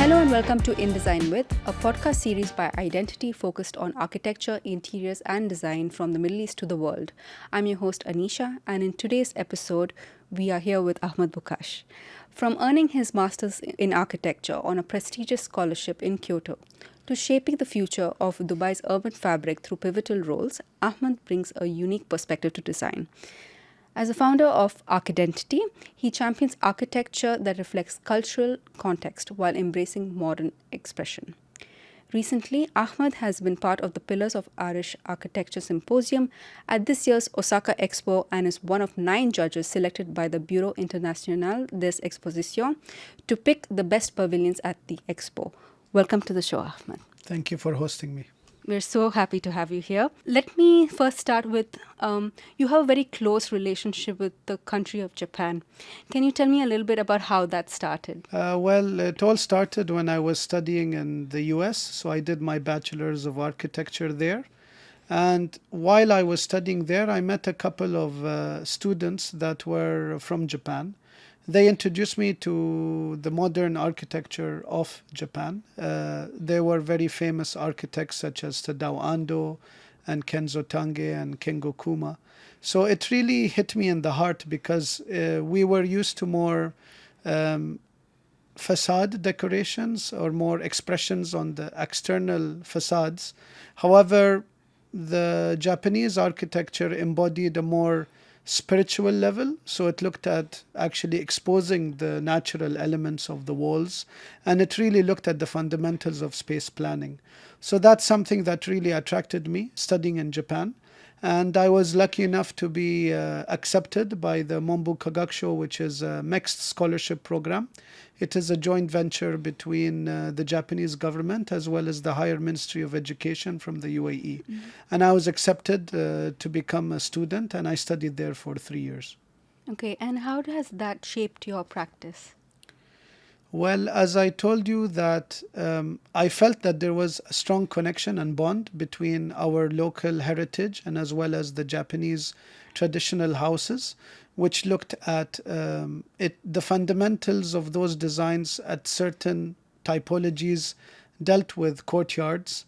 Hello and welcome to In Design With, a podcast series by Identity focused on architecture, interiors, and design from the Middle East to the world. I'm your host Anisha, and in today's episode, we are here with Ahmed Bukhash. From earning his master's in architecture on a prestigious scholarship in Kyoto to shaping the future of Dubai's urban fabric through pivotal roles, Ahmed brings a unique perspective to design. As a founder of ARCHIDENTITY, he champions architecture that reflects cultural context while embracing modern expression. Recently, Ahmad has been part of the Pillars of Arish architecture symposium at this year's Osaka Expo and is one of 9 judges selected by the Bureau International des Expositions to pick the best pavilions at the expo. Welcome to the show, Ahmad. Thank you for hosting me. We're so happy to have you here. Let me first start with, you have a very close relationship with the country of Japan. Can you tell me a little bit about how that started? Well, it all started when I was studying in the US. So I did my bachelor's of architecture there. And while I was studying there, I met a couple of students that were from Japan. They introduced me to the modern architecture of Japan. There were very famous architects such as Tadao Ando and Kenzo Tange and Kengo Kuma. So it really hit me in the heart because we were used to more facade decorations or more expressions on the external facades. However, the Japanese architecture embodied a more spiritual level, so it looked at actually exposing the natural elements of the walls, and it really looked at the fundamentals of space planning. So that's something that really attracted me studying in Japan, and I was lucky enough to be accepted by the Monbu Kagakusho, which is a mixed scholarship program. It is a joint venture between the Japanese government as well as the Higher Ministry of Education from the UAE. Mm-hmm. And I was accepted to become a student, and I studied there for 3 years. Okay, and how has that shaped your practice? Well, as I told you that I felt that there was a strong connection and bond between our local heritage and as well as the Japanese traditional houses, which looked at the fundamentals of those designs at certain typologies, dealt with courtyards,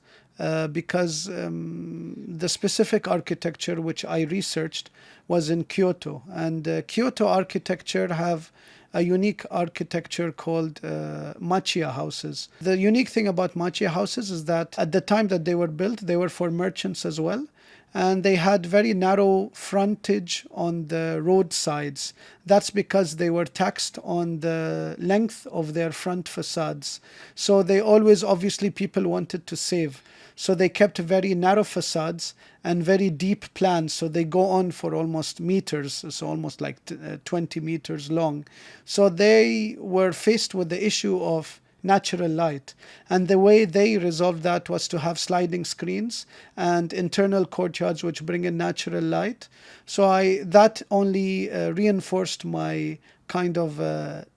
because the specific architecture which I researched was in Kyoto. And Kyoto architecture have a unique architecture called machiya houses. The unique thing about machiya houses is that at the time that they were built, they were for merchants as well. And they had very narrow frontage on the roadsides. That's because they were taxed on the length of their front facades. So they always, obviously, people wanted to save. So they kept very narrow facades and very deep plans. So they go on for almost meters, so almost like 20 meters long. So they were faced with the issue of natural light. And the way they resolved that was to have sliding screens and internal courtyards which bring in natural light. So that only reinforced my kind of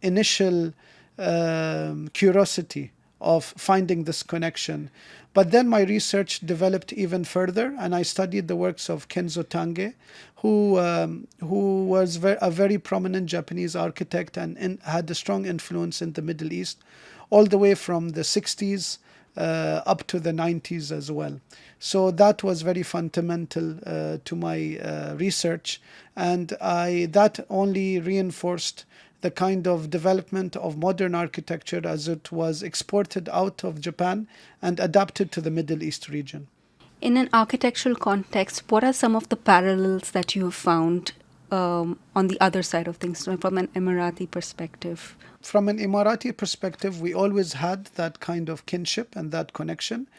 initial curiosity of finding this connection. But then my research developed even further, and I studied the works of Kenzo Tange, who was a very prominent Japanese architect and had a strong influence in the Middle East, all the way from the 60s up to the 90s as well. So that was very fundamental to my research, and that only reinforced the kind of development of modern architecture as it was exported out of Japan and adapted to the Middle East region. In an architectural context, what are some of the parallels that you have found on the other side of things, from an Emirati perspective? From an Emirati perspective, we always had that kind of kinship and that connection,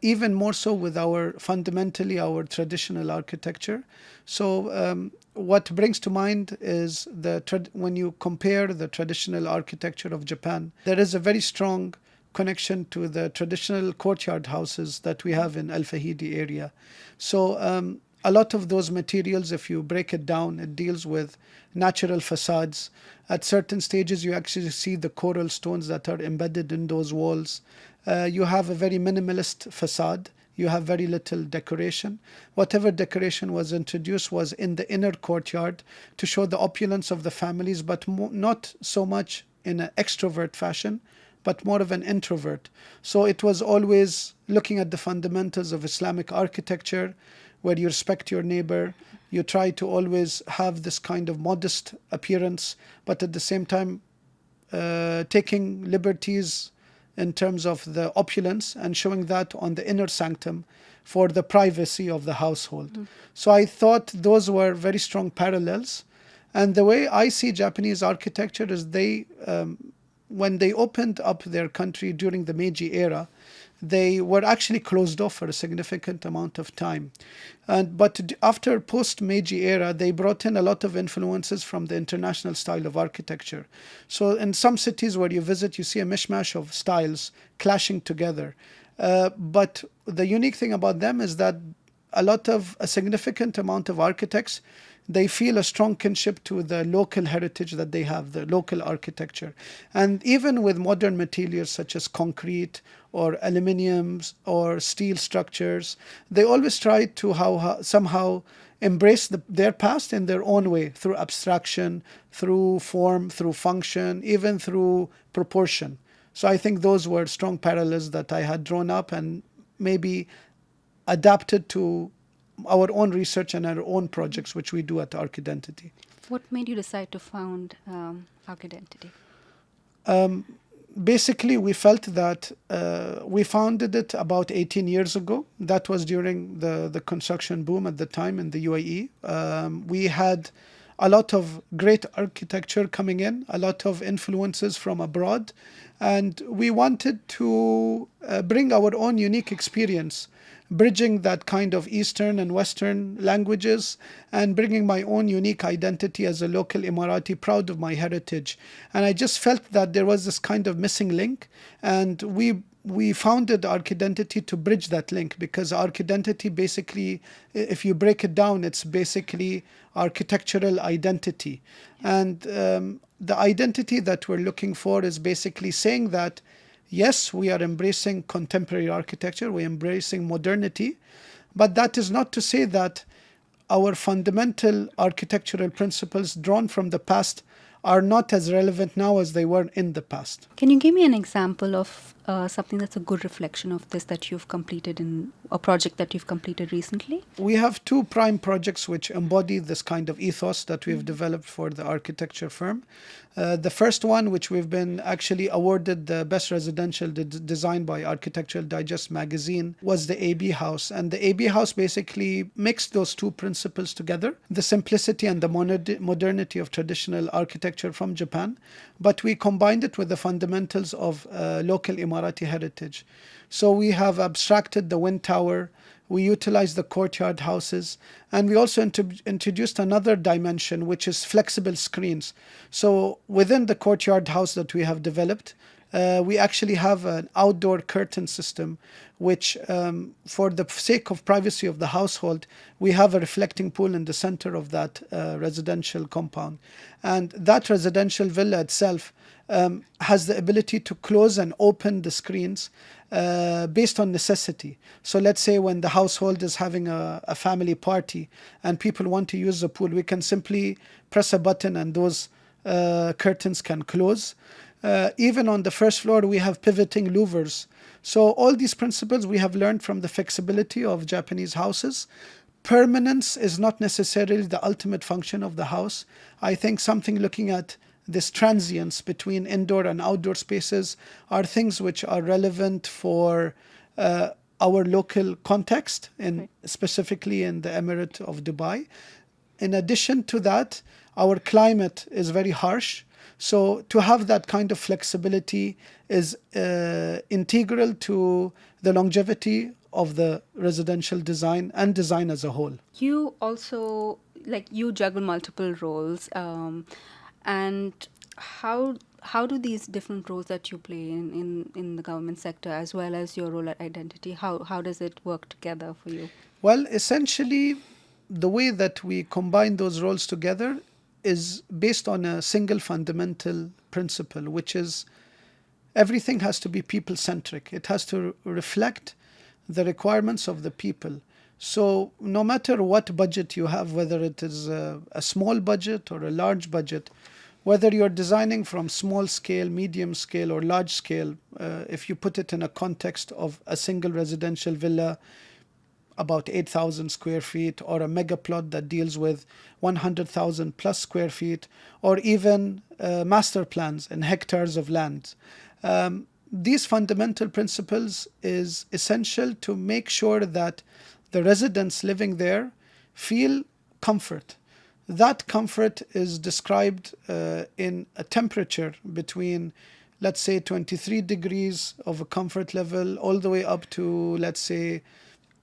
even more so with our traditional architecture. So what brings to mind is when you compare the traditional architecture of Japan, there is a very strong connection to the traditional courtyard houses that we have in Al Fahidi area. So a lot of those materials, if you break it down, it deals with natural facades. At certain stages, you actually see the coral stones that are embedded in those walls. You have a very minimalist facade. You have very little decoration. Whatever decoration was introduced was in the inner courtyard to show the opulence of the families, but not so much in an extrovert fashion, but more of an introvert. So it was always looking at the fundamentals of Islamic architecture, where you respect your neighbor. You try to always have this kind of modest appearance, but at the same time taking liberties in terms of the opulence and showing that on the inner sanctum for the privacy of the household. So I thought those were very strong parallels. And the way I see Japanese architecture is when they opened up their country during the Meiji era, they were actually closed off for a significant amount of time. But after post-Meiji era, they brought in a lot of influences from the international style of architecture. So in some cities where you visit, you see a mishmash of styles clashing together. But the unique thing about them is that a significant amount of architects, they feel a strong kinship to the local heritage that they have, the local architecture. And even with modern materials such as concrete or aluminiums or steel structures, they always try to somehow embrace their past in their own way, through abstraction, through form, through function, even through proportion. So I think those were strong parallels that I had drawn up and maybe adapted to our own research and our own projects, which we do at ARCHIDENTITY. What made you decide to found ARCHIDENTITY? Basically, we felt that we founded it about 18 years ago. That was during the construction boom at the time in the UAE. We had a lot of great architecture coming in, a lot of influences from abroad, and we wanted to bring our own unique experience, bridging that kind of Eastern and Western languages and bringing my own unique identity as a local Emirati, proud of my heritage. And I just felt that there was this kind of missing link, and we founded ARCHIDENTITY to bridge that link, because ARCHIDENTITY basically, if you break it down, it's basically architectural identity. And the identity that we're looking for is basically saying that yes, we are embracing contemporary architecture, we're embracing modernity, but that is not to say that our fundamental architectural principles drawn from the past are not as relevant now as they were in the past. Can you give me an example of something that's a good reflection of this that you've completed in a project that you've completed recently? We have two prime projects which embody this kind of ethos that we've developed for the architecture firm. The first one, which we've been actually awarded the Best Residential Design by Architectural Digest magazine, was the AB House. And the AB House basically mixed those two principles together, the simplicity and the modernity of traditional architecture from Japan, but we combined it with the fundamentals of local Emirati heritage. So we have abstracted the wind tower, we utilized the courtyard houses, and we also introduced another dimension, which is flexible screens. So within the courtyard house that we have developed, we actually have an outdoor curtain system, which for the sake of privacy of the household, we have a reflecting pool in the center of that residential compound. And that residential villa itself has the ability to close and open the screens based on necessity. So let's say when the household is having a family party and people want to use the pool, we can simply press a button and those curtains can close. Even on the first floor, we have pivoting louvers. So all these principles we have learned from the flexibility of Japanese houses. Permanence is not necessarily the ultimate function of the house. I think something looking at this transience between indoor and outdoor spaces are things which are relevant for our local context, specifically in the Emirate of Dubai. In addition to that, our climate is very harsh. So to have that kind of flexibility is integral to the longevity of the residential design and design as a whole. You also, you juggle multiple roles. And how do these different roles that you play in the government sector, as well as your role at Identity, how does it work together for you? Well, essentially, the way that we combine those roles together is based on a single fundamental principle, which is everything has to be people-centric. It has to reflect the requirements of the people. So no matter what budget you have, whether it is a small budget or a large budget, Whether you're designing from small scale, medium scale, or large scale, if you put it in a context of a single residential villa, about 8,000 square feet, or a mega plot that deals with 100,000 plus square feet, or even master plans and hectares of land. These fundamental principles is essential to make sure that the residents living there feel comfort. That comfort is described in a temperature between, let's say, 23 degrees of a comfort level all the way up to, let's say,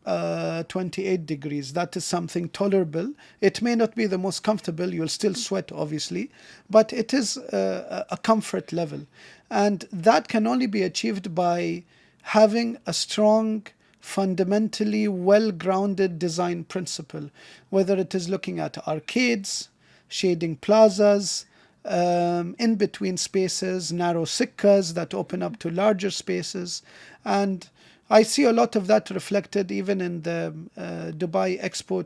28 degrees. That is something tolerable. It may not be the most comfortable. You'll still sweat, obviously, but it is a comfort level. And that can only be achieved by having a strong, fundamentally well-grounded design principle, whether it is looking at arcades, shading plazas, in between spaces, narrow sikkas that open up to larger spaces. And I see a lot of that reflected even in the Dubai Expo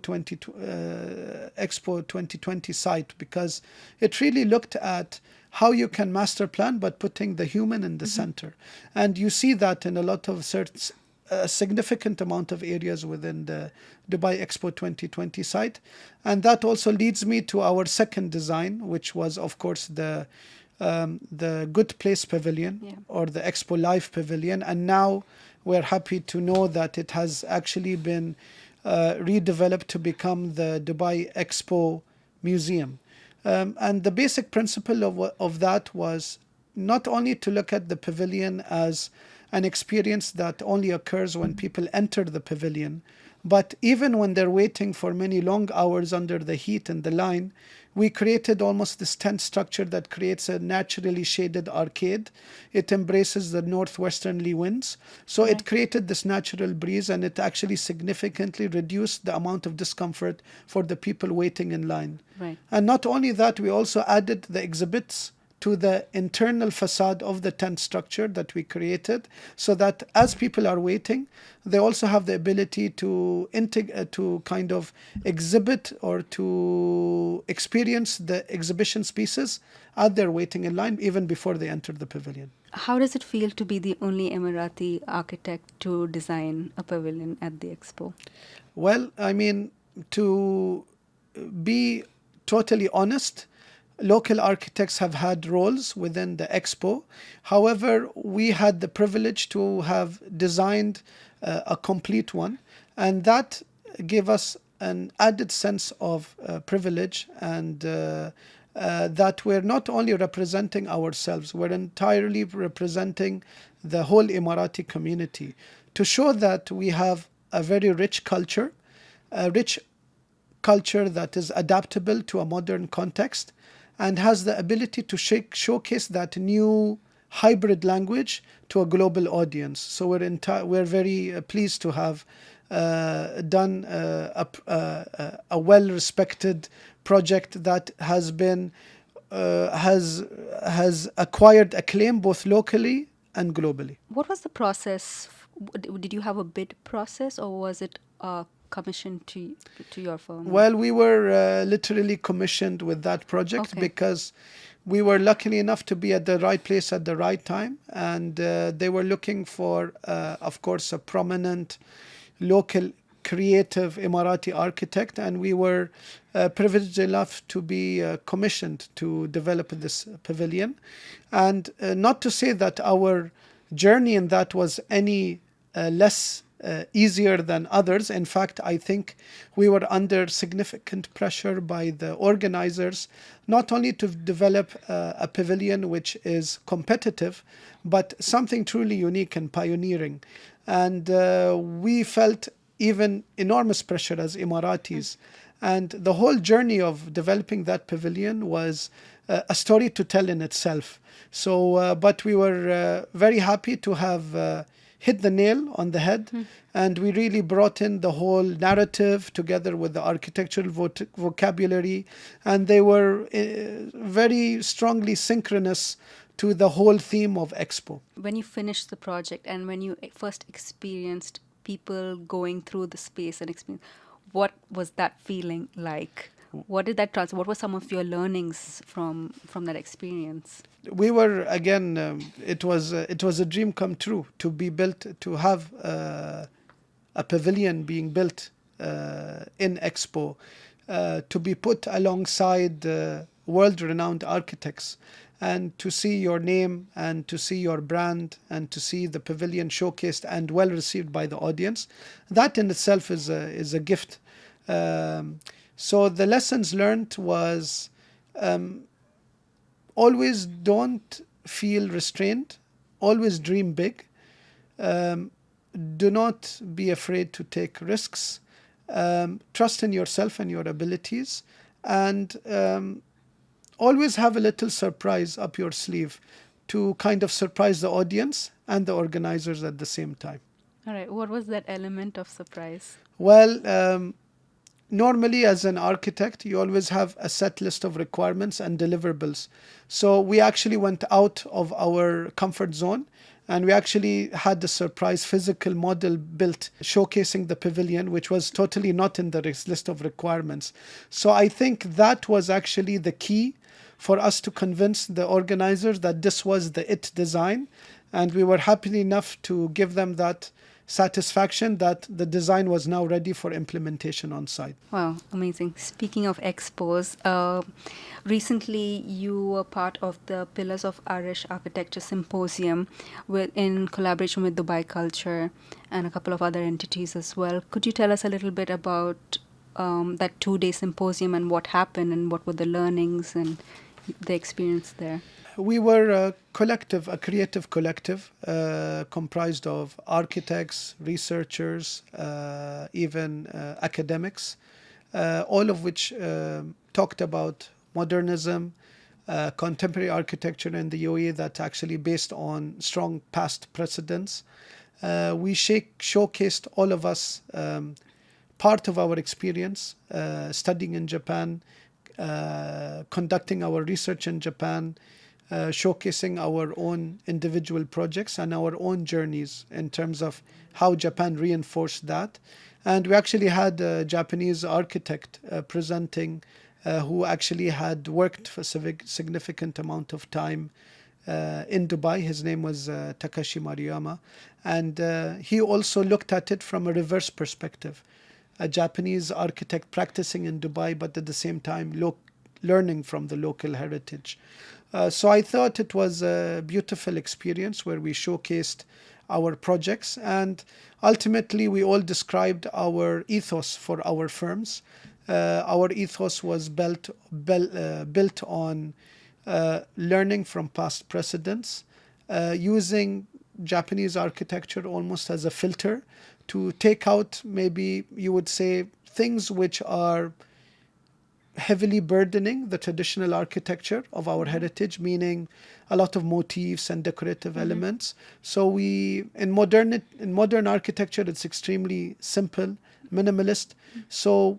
2020 site, because it really looked at how you can master plan but putting the human in the center. And you see that in a lot of a significant amount of areas within the Dubai Expo 2020 site. And that also leads me to our second design, which was, of course, the Good Place Pavilion, or the Expo Live Pavilion. And now we're happy to know that it has actually been redeveloped to become the Dubai Expo Museum. And the basic principle of that was not only to look at the pavilion as an experience that only occurs when people enter the pavilion, but even when they're waiting for many long hours under the heat and the line, we created almost this tent structure that creates a naturally shaded arcade. It embraces the northwesterly winds. So it created this natural breeze, and it actually significantly reduced the amount of discomfort for the people waiting in line. Right. And not only that, we also added the exhibits to the internal facade of the tent structure that we created, so that as people are waiting, they also have the ability to kind of exhibit or to experience the exhibition pieces as they're waiting in line, even before they enter the pavilion. How does it feel to be the only Emirati architect to design a pavilion at the expo? Well, I mean, to be totally honest, local architects have had roles within the expo. However, we had the privilege to have designed a complete one, and that gave us an added sense of privilege, and that we're not only representing ourselves, we're entirely representing the whole Emirati community, to show that we have a very rich culture that is adaptable to a modern context, and has the ability to showcase that new hybrid language to a global audience. So we're very pleased to have done a well-respected project that has been has acquired acclaim both locally and globally. What was the process? Did you have a bid process, or was it commissioned to your firm? Well, we were literally commissioned with that project because we were lucky enough to be at the right place at the right time, and they were looking for, of course, a prominent local creative Emirati architect, and we were privileged enough to be commissioned to develop this pavilion. And not to say that our journey in that was any less easier than others. In fact, I think we were under significant pressure by the organizers, not only to develop a pavilion which is competitive, but something truly unique and pioneering. And we felt even enormous pressure as Emiratis. And the whole journey of developing that pavilion was a story to tell in itself. So, but we were very happy to have hit the nail on the head, and we really brought in the whole narrative together with the architectural vocabulary, and they were very strongly synchronous to the whole theme of Expo. When you finished the project and when you first experienced people going through the space and experience, what was that feeling like? What did that translate? What were some of your learnings from that experience? We were again. It was a dream come true to be built, to have a pavilion being built in Expo, to be put alongside world-renowned architects, and to see your name and to see your brand and to see the pavilion showcased and well received by the audience. That in itself is a gift. So the lessons learned was, always don't feel restrained, always dream big. Do not be afraid to take risks. Trust in yourself and your abilities, and always have a little surprise up your sleeve to kind of surprise the audience and the organizers at the same time. All right. What was that element of surprise? Well, normally as an architect, you always have a set list of requirements and deliverables. So we actually went out of our comfort zone, and we actually had the surprise physical model built showcasing the pavilion, which was totally not in the list of requirements. So I think that was actually the key for us to convince the organizers that this was the it design. And we were happy enough to give them that satisfaction that the design was now ready for implementation on site. Wow, amazing. Speaking of expos, recently you were part of the Pillars of Arish Architecture Symposium in collaboration with Dubai Culture and a couple of other entities as well. Could you tell us a little bit about that 2-day symposium and what happened and what were the learnings and the experience there? We were a collective, a creative collective, comprised of architects, researchers, even academics, all of which talked about modernism, contemporary architecture in the UAE that's actually based on strong past precedents. We showcased, all of us, part of our experience studying in Japan, conducting our research in Japan, showcasing our own individual projects and our own journeys in terms of how Japan reinforced that. And we actually had a Japanese architect presenting who actually had worked for a significant amount of time in Dubai. His name was Takashi Maruyama. And he also looked at it from a reverse perspective. A Japanese architect practicing in Dubai, but at the same time learning from the local heritage. So I thought it was a beautiful experience where we showcased our projects, and ultimately we all described our ethos for our firms. Our ethos was built on learning from past precedents, using Japanese architecture almost as a filter to take out, maybe you would say, things which are heavily burdening the traditional architecture of our heritage, meaning a lot of motifs and decorative elements. So in modern architecture, it's extremely simple, minimalist. So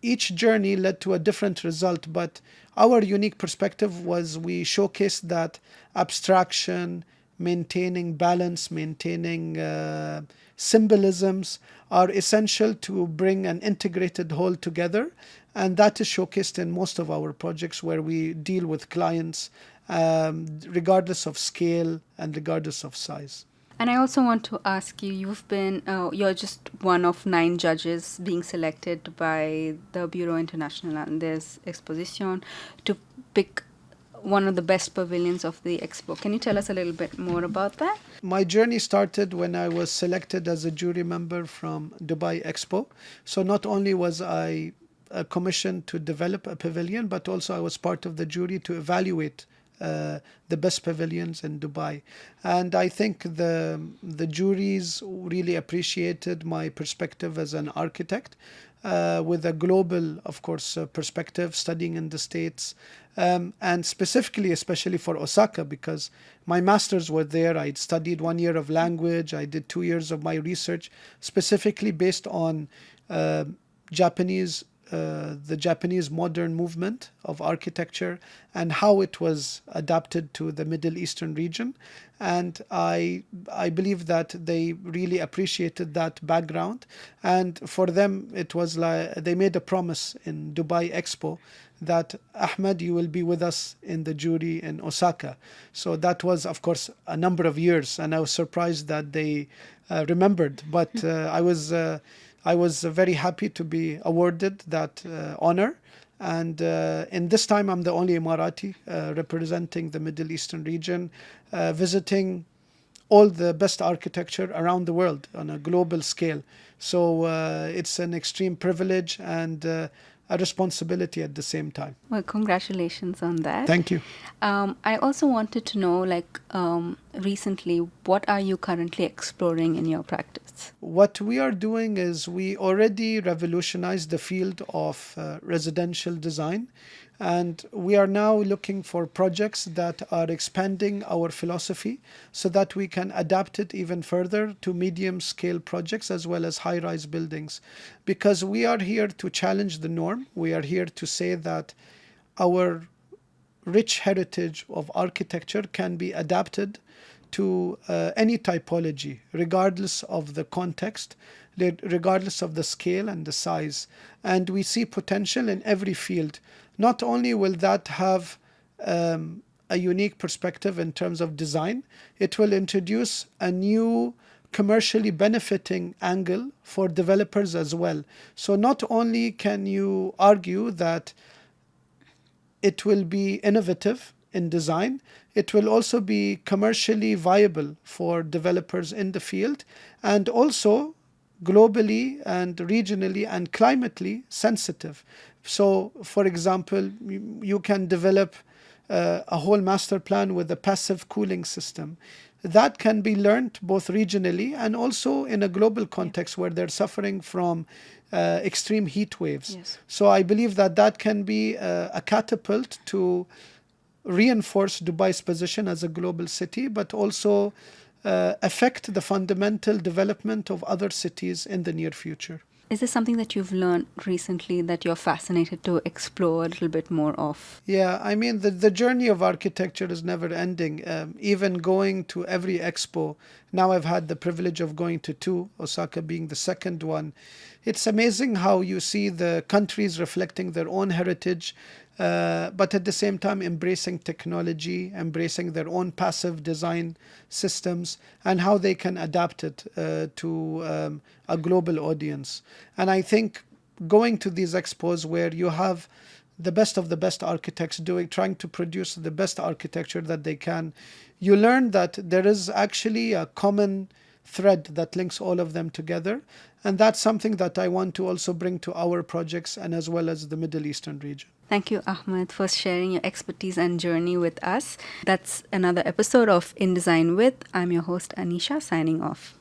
each journey led to a different result, but our unique perspective was we showcased that abstraction, maintaining balance, maintaining symbolisms are essential to bring an integrated whole together. And that is showcased in most of our projects where we deal with clients regardless of scale and regardless of size. And I also want to ask you, you're just one of 9 judges being selected by the Bureau International and there's Exposition to pick one of the best pavilions of the expo. Can you tell us a little bit more about that? My journey started when I was selected as a jury member from Dubai Expo. So not only was I commissioned to develop a pavilion, but also I was part of the jury to evaluate the best pavilions in Dubai. And I think the juries really appreciated my perspective as an architect, with a global, of course, perspective, studying in the States, and specifically, especially for Osaka, because my masters were there. I'd studied 1 year of language. I did 2 years of my research, specifically based on Japanese the Japanese modern movement of architecture and how it was adapted to the Middle Eastern region. And I believe that they really appreciated that background. And for them, it was like they made a promise in Dubai Expo that Ahmed, you will be with us in the jury in Osaka. So that was, of course, a number of years, and I was surprised that they remembered. But I was very happy to be awarded that honor. And in this time, I'm the only Emirati representing the Middle Eastern region, visiting all the best architecture around the world on a global scale. So it's an extreme privilege and a responsibility at the same time. Well, congratulations on that. Thank you. I also wanted to know, recently, what are you currently exploring in your practice? What we are doing is we already revolutionized the field of residential design. And we are now looking for projects that are expanding our philosophy so that we can adapt it even further to medium scale projects as well as high rise buildings. Because we are here to challenge the norm. We are here to say that our rich heritage of architecture can be adapted to any typology, regardless of the context, regardless of the scale and the size. And we see potential in every field. Not only will that have a unique perspective in terms of design, it will introduce a new commercially benefiting angle for developers as well. So not only can you argue that it will be innovative in design, it will also be commercially viable for developers in the field, and also globally and regionally and climately sensitive. So, for example, you can develop a whole master plan with a passive cooling system. That can be learned both regionally and also in a global context where they're suffering from extreme heat waves. Yes. So I believe that that can be a catapult to reinforce Dubai's position as a global city, but also affect the fundamental development of other cities in the near future. Is this something that you've learned recently that you're fascinated to explore a little bit more of? Yeah, I mean, the journey of architecture is never ending. Even going to every expo, now I've had the privilege of going to two, Osaka being the second one. It's amazing how you see the countries reflecting their own heritage, but at the same time embracing technology, embracing their own passive design systems, and how they can adapt it to a global audience. And I think going to these expos where you have the best of the best architects trying to produce the best architecture that they can, you learn that there is actually a common thread that links all of them together. And that's something that I want to also bring to our projects and as well as the Middle Eastern region. Thank you, Ahmed, for sharing your expertise and journey with us. That's another episode of In Design With. I'm your host, Anisha, signing off.